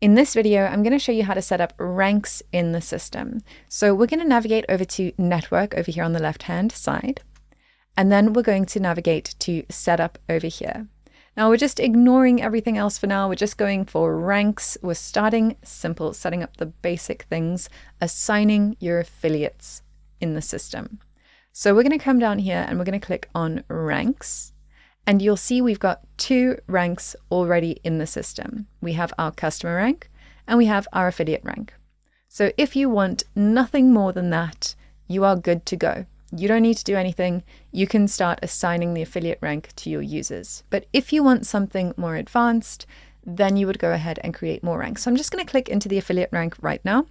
In this video, I'm going to show you how to set up ranks in the system. So we're going to navigate over to Network over here on the left-hand side, and then we're going to navigate to Setup over here. Now we're just ignoring everything else for now. We're just going for ranks. We're starting simple, setting up the basic things, assigning your affiliates in the system. So we're going to come down here and we're going to click on ranks. And you'll see we've got 2 ranks already in the system. We have our customer rank and we have our affiliate rank. So if you want nothing more than that, you are good to go. You don't need to do anything. You can start assigning the affiliate rank to your users. But if you want something more advanced, then you would go ahead and create more ranks. So I'm just going to click into the affiliate rank right now.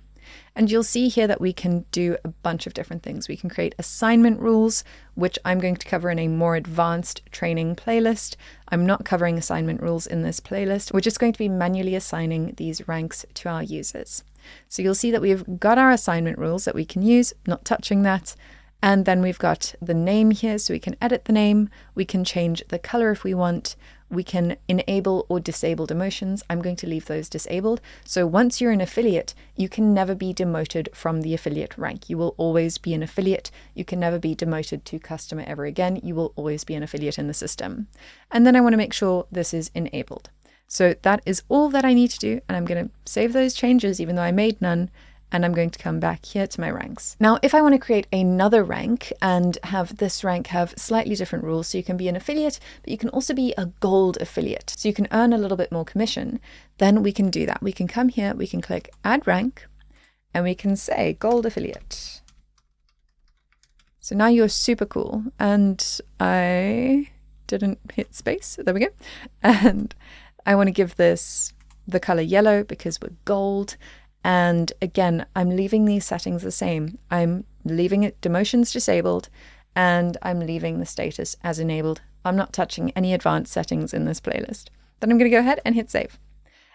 And you'll see here that we can do a bunch of different things. We can create assignment rules, which I'm going to cover in a more advanced training playlist. I'm not covering assignment rules in this playlist. We're just going to be manually assigning these ranks to our users. So you'll see that we've got our assignment rules that we can use, not touching that. And then we've got the name here, so we can edit the name. We can change the color if we want. We can enable or disable demotions. I'm going to leave those disabled. So once you're an affiliate, you can never be demoted from the affiliate rank. You will always be an affiliate. You can never be demoted to customer ever again. You will always be an affiliate in the system. And then I want to make sure this is enabled. So that is all that I need to do. And I'm going to save those changes, even though I made none. And I'm going to come back here to my ranks. Now, if I want to create another rank and have this rank have slightly different rules, so you can be an affiliate, but you can also be a gold affiliate, so you can earn a little bit more commission, then we can do that. We can come here, we can click add rank, and we can say gold affiliate. So now you're super cool. And I didn't hit space. There we go. And I want to give this the color yellow because we're gold. And again, I'm leaving these settings the same. I'm leaving it demotions disabled and I'm leaving the status as enabled. I'm not touching any advanced settings in this playlist. Then I'm going to go ahead and hit save.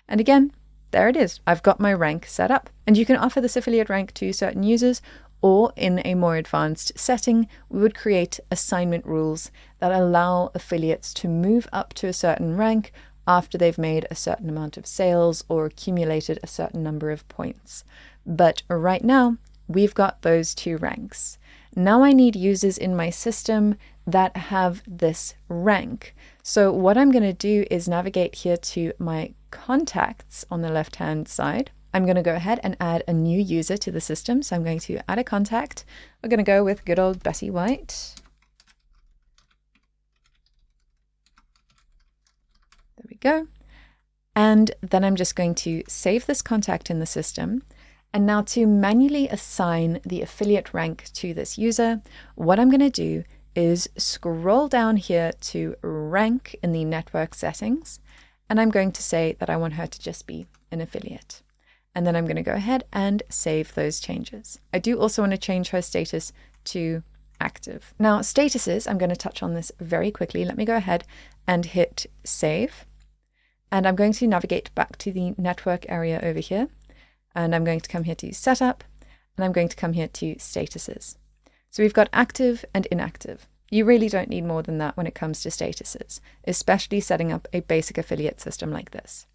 And again, there it is. I've got my rank set up. And you can offer this affiliate rank to certain users, or in a more advanced setting, we would create assignment rules that allow affiliates to move up to a certain rank after they've made a certain amount of sales or accumulated a certain number of points. But right now, we've got those 2 ranks. Now I need users in my system that have this rank. So what I'm going to do is navigate here to my contacts on the left-hand side. I'm going to go ahead and add a new user to the system. So I'm going to add a contact. We're going to go with good old Betty White. There we go. And then I'm just going to save this contact in the system. And now to manually assign the affiliate rank to this user, what I'm going to do is scroll down here to rank in the network settings. And I'm going to say that I want her to just be an affiliate. And then I'm going to go ahead and save those changes. I do also want to change her status to active. Now statuses, I'm going to touch on this very quickly. Let me go ahead and hit save. And I'm going to navigate back to the network area over here. And I'm going to come here to setup. And I'm going to come here to statuses. So we've got active and inactive. You really don't need more than that when it comes to statuses, especially setting up a basic affiliate system like this.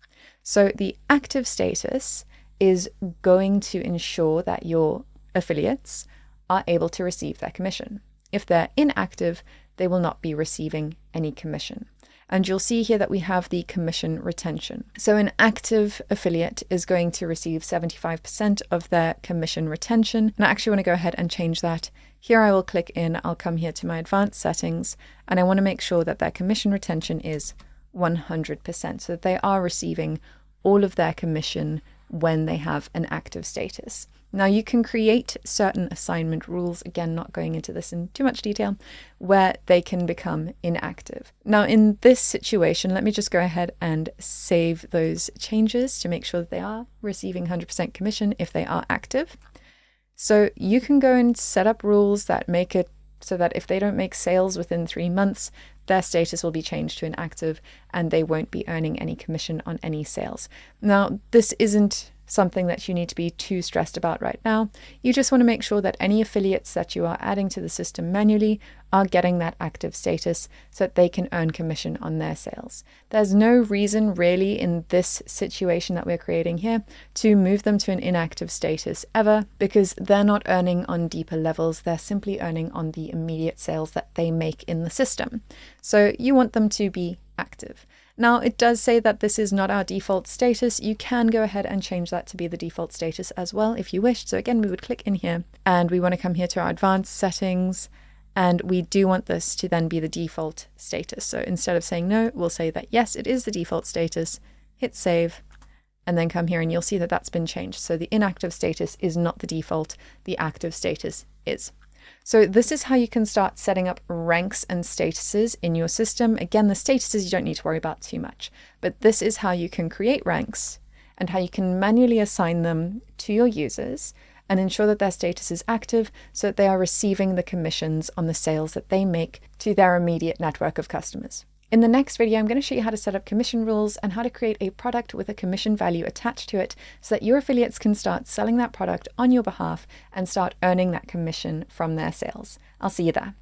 So the active status is going to ensure that your affiliates are able to receive their commission. If they're inactive, they will not be receiving any commission. And you'll see here that we have the commission retention. So an active affiliate is going to receive 75% of their commission retention. And I actually want to go ahead and change that. Here I will click in, I'll come here to my advanced settings, and I want to make sure that their commission retention is 100%, so that they are receiving all of their commission when they have an active status. Now you can create certain assignment rules, again, not going into this in too much detail, where they can become inactive. Now in this situation, let me just go ahead and save those changes to make sure that they are receiving 100% commission if they are active. So you can go and set up rules that make it so that if they don't make sales within 3 months, their status will be changed to inactive and they won't be earning any commission on any sales. Now, this isn't something that you need to be too stressed about right now. You just want to make sure that any affiliates that you are adding to the system manually are getting that active status so that they can earn commission on their sales. There's no reason really in this situation that we're creating here to move them to an inactive status ever, because they're not earning on deeper levels. They're simply earning on the immediate sales that they make in the system. So you want them to be active. Now, it does say that this is not our default status. You can go ahead and change that to be the default status as well if you wish. So again, we would click in here and we want to come here to our advanced settings, and we do want this to then be the default status. So instead of saying no, we'll say that yes, it is the default status, hit save, and then come here and you'll see that that's been changed. So the inactive status is not the default, the active status is. So this is how you can start setting up ranks and statuses in your system. Again, the statuses you don't need to worry about too much, but this is how you can create ranks and how you can manually assign them to your users and ensure that their status is active so that they are receiving the commissions on the sales that they make to their immediate network of customers. In the next video, I'm going to show you how to set up commission rules and how to create a product with a commission value attached to it so that your affiliates can start selling that product on your behalf and start earning that commission from their sales. I'll see you there.